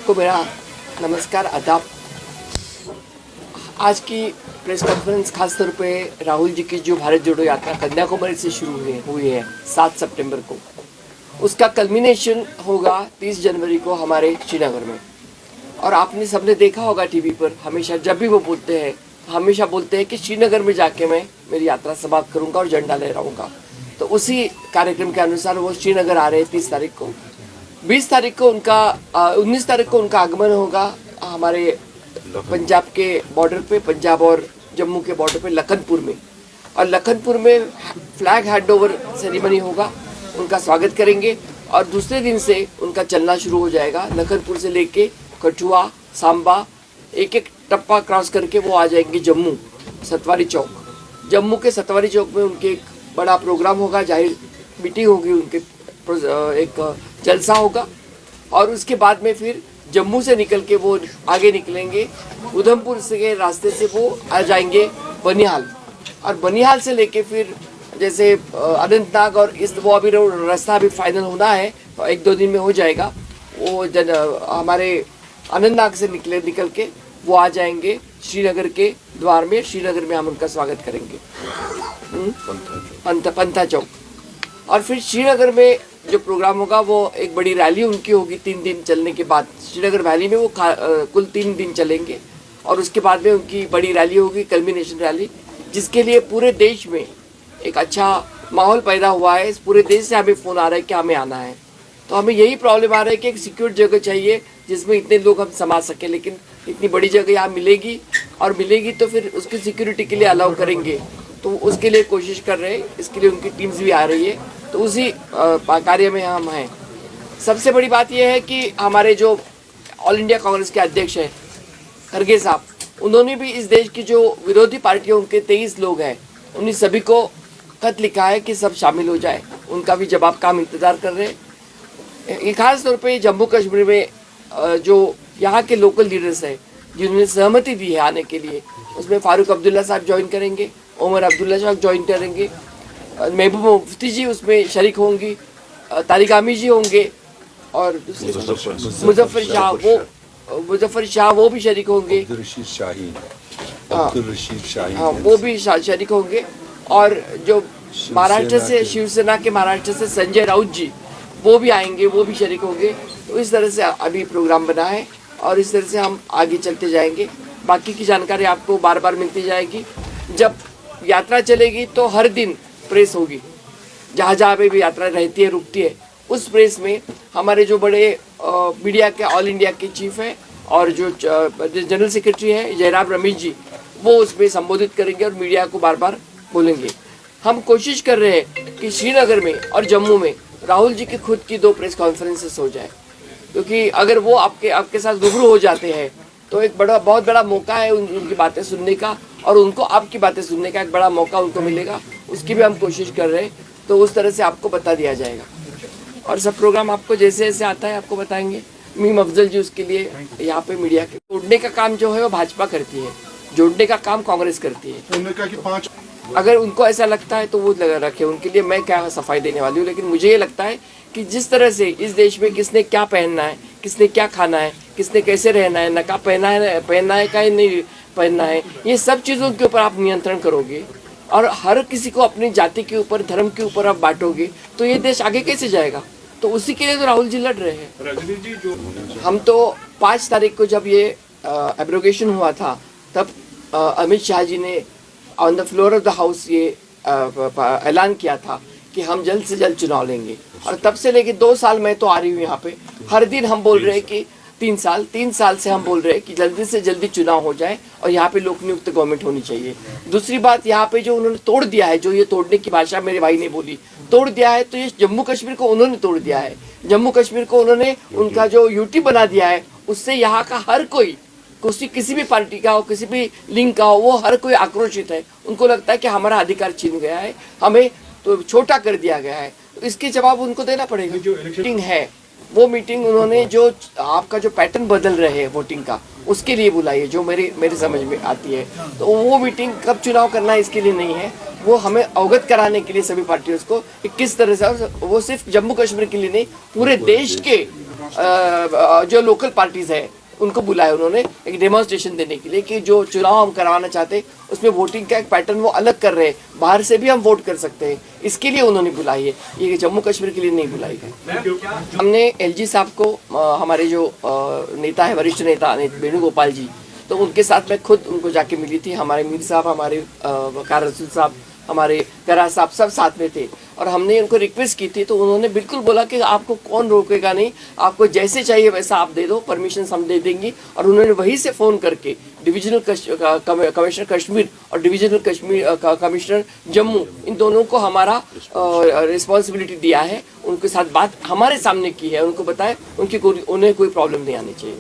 सबको मेरा नमस्कार आदाब। आज की प्रेस कॉन्फ्रेंस खास तौर पे राहुल जी की जो भारत जोड़ो यात्रा कन्याकुमारी से शुरू हुई है 7 सितंबर को, उसका कल्मिनेशन होगा 30 जनवरी को हमारे श्रीनगर में। और आपने सबने देखा होगा टीवी पर, हमेशा जब भी वो बोलते हैं हमेशा बोलते हैं कि श्रीनगर में जाके मैं मेरी यात्रा समाप्त करूंगा और झंडा लहराऊंगा। तो उसी कार्यक्रम के अनुसार वो श्रीनगर आ रहे हैं 30 तारीख को। 20 तारीख को उनका 19 तारीख को उनका आगमन होगा हमारे पंजाब के बॉर्डर पे, पंजाब और जम्मू के बॉर्डर पे लखनपुर में। और लखनपुर में फ्लैग हैंडओवर सेरेमनी होगा, उनका स्वागत करेंगे। और दूसरे दिन से उनका चलना शुरू हो जाएगा। लखनपुर से लेके कठुआ, सांबा, एक एक टप्पा क्रॉस करके वो आ जाएंगे जम्मू सतवारी चौक। जम्मू के सतवारी चौक में उनके एक बड़ा प्रोग्राम होगा, जाहिर मीटिंग होगी, उनके एक जलसा होगा। और उसके बाद में फिर जम्मू से निकल के वो आगे निकलेंगे, उधमपुर से के रास्ते से वो आ जाएंगे बनिहाल। और बनिहाल से लेके फिर जैसे अनंतनाग और इस वो अभी रास्ता अभी फाइनल होना है, तो 1-2 दिन में हो जाएगा। वो हमारे अनंतनाग से निकल के वो आ जाएंगे श्रीनगर के द्वार में। श्रीनगर में हम उनका स्वागत करेंगे पंथा चौक। और फिर श्रीनगर में जो प्रोग्राम होगा वो एक बड़ी रैली उनकी होगी 3 दिन चलने के बाद। श्रीनगर वैली में वो कुल 3 दिन चलेंगे और उसके बाद में उनकी बड़ी रैली होगी, कल्मिनेशन रैली, जिसके लिए पूरे देश में एक अच्छा माहौल पैदा हुआ है। इस पूरे देश से हमें फ़ोन आ रहा है कि हमें आना है। तो हमें यही प्रॉब्लम आ रहा है कि एक सिक्योर जगह चाहिए जिसमें इतने लोग हम समा सकें, लेकिन इतनी बड़ी जगह यहाँ मिलेगी और मिलेगी तो फिर उसकी सिक्योरिटी के लिए अलाउ करेंगे, तो उसके लिए कोशिश कर रहे हैं। इसके लिए उनकी टीम्स भी आ रही है, तो उसी कार्य में हम हैं। सबसे बड़ी बात यह है कि हमारे जो ऑल इंडिया कांग्रेस के अध्यक्ष हैं खड़गे साहब, उन्होंने भी इस देश की जो विरोधी पार्टियों के 23 लोग हैं, उन्हीं सभी को खत लिखा है कि सब शामिल हो जाए। उनका भी जवाब का हम इंतज़ार कर रहे हैं। खास तौर पे जम्मू कश्मीर में जो यहाँ के लोकल लीडर्स हैं जिन्होंने सहमति दी है आने के लिए, उसमें फारूक अब्दुल्ला साहब ज्वाइन करेंगे, उमर अब्दुल्ला साहब ज्वाइन करेंगे, महबूब मुफ्ती जी उसमें शरीक होंगी, तारिक आमी जी होंगे, और मुजफ्फर शाह वो भी शरीक होंगे, वो भी शरीक होंगे। और जो महाराष्ट्र से शिवसेना के महाराष्ट्र से संजय राउत जी वो भी आएंगे, वो भी शरीक होंगे। तो इस तरह से अभी प्रोग्राम बना है और इस तरह से हम आगे चलते जाएंगे। बाकी की जानकारी आपको बार बार मिलती जाएगी। जब यात्रा चलेगी तो हर दिन प्रेस होगी, जहाँ जहाँ पे भी यात्रा रहती है, रुकती है, उस प्रेस में हमारे जो बड़े मीडिया के ऑल इंडिया के चीफ हैं और जो जनरल सेक्रेटरी हैं जयराम रमेश जी, वो उसमें संबोधित करेंगे और मीडिया को बार बार बोलेंगे। हम कोशिश कर रहे हैं कि श्रीनगर में और जम्मू में राहुल जी की खुद की 2 प्रेस कॉन्फ्रेंसेस हो जाए, क्योंकि अगर वो आपके साथ रूबरू हो जाते हैं तो एक बहुत बड़ा मौका है उनकी बातें सुनने का, और उनको आपकी बातें सुनने का एक बड़ा मौका उनको मिलेगा। उसकी भी हम कोशिश कर रहे हैं, तो उस तरह से आपको बता दिया जाएगा। और सब प्रोग्राम आपको जैसे जैसे आता है आपको बताएंगे। मीम अफजल जी उसके लिए यहाँ पे मीडिया के जोड़ने का काम जो है वो भाजपा करती है, जोड़ने का काम कांग्रेस करती है। उन्होंने कहा कि 5 अगर उनको ऐसा लगता है तो वो रखे, उनके लिए मैं क्या सफाई देने वाली हूँ। लेकिन मुझे ये लगता है कि जिस तरह से इस देश में किसने क्या पहनना है, किसने क्या खाना है, किसने कैसे रहना है, नकाब पहनना है का नहीं पहनना है, ये सब चीज़ों के ऊपर आप नियंत्रण करोगे और हर किसी को अपनी जाति के ऊपर, धर्म के ऊपर आप बांटोगे, तो ये देश आगे कैसे जाएगा। तो उसी के लिए तो राहुल जी लड़ रहे हैं। हम तो 5 तारीख को जब ये एब्रोगेशन हुआ था, तब अमित शाह जी ने on the floor of the house ये ऐलान किया था कि हम जल्द से जल्द चुनाव लेंगे। और तब से लेके 2 साल मैं तो आ रही हूँ यहाँ पे, हर दिन हम बोल रहे हैं कि 3 साल से हम बोल रहे हैं कि जल्दी से जल्दी चुनाव हो जाए और यहाँ पे लोक नियुक्त गवर्नमेंट होनी चाहिए। दूसरी बात, यहाँ पे जो उन्होंने तोड़ दिया है, जो ये तोड़ने की भाषा मेरे भाई ने बोली, तोड़ दिया है, तो ये जम्मू कश्मीर को उन्होंने तोड़ दिया है। जम्मू कश्मीर को उन्होंने उनका जो यूटी बना दिया है, उससे यहाँ का हर कोई, किसी भी पार्टी का हो, किसी भी लिंग का हो, वो हर कोई आक्रोशित है। उनको लगता है कि हमारा अधिकार छीन गया है, हमें तो छोटा कर दिया गया है। तो इसके जवाब उनको देना पड़ेगा। जो मीटिंग है, वो मीटिंग उन्होंने जो आपका जो पैटर्न बदल रहे हैं वोटिंग का, उसके लिए बुलाई है, जो मेरे समझ में आती है। तो वो मीटिंग कब चुनाव करना है इसके लिए नहीं है, वो हमें अवगत कराने के लिए सभी पार्टियों को किस तरह से, वो सिर्फ जम्मू कश्मीर के लिए नहीं, पूरे देश के जो लोकल पार्टीज है उनको बुलाया उन्होंने एक डेमोन्स्ट्रेशन देने के लिए कि जो चुनाव हम करवाना चाहते उसमें वोटिंग का एक पैटर्न वो अलग कर रहे हैं, बाहर से भी हम वोट कर सकते हैं, इसके लिए उन्होंने बुलाई है, ये जम्मू कश्मीर के लिए नहीं बुलाई है। हमने एलजी साहब को, हमारे जो नेता है, वरिष्ठ नेता वेणुगोपाल जी, तो उनके साथ मैं खुद उनको जाके मिली थी। हमारे मीर साहब, हमारे वकार रसूल साहब, हमारे करा साहब सब साथ में थे और हमने उनको रिक्वेस्ट की थी, तो उन्होंने बिल्कुल बोला कि आपको कौन रोकेगा नहीं, आपको जैसे चाहिए वैसा आप दे दो, परमिशन हम दे देंगे। और उन्होंने वहीं से फ़ोन करके डिविजनल कमिश्नर कश्मीर और डिविजनल कमिश्नर जम्मू, इन दोनों को हमारा रिस्पॉन्सिबिलिटी दिया है, उनके साथ बात हमारे सामने की है, उनको बताया उन्हें कोई प्रॉब्लम नहीं आनी चाहिए।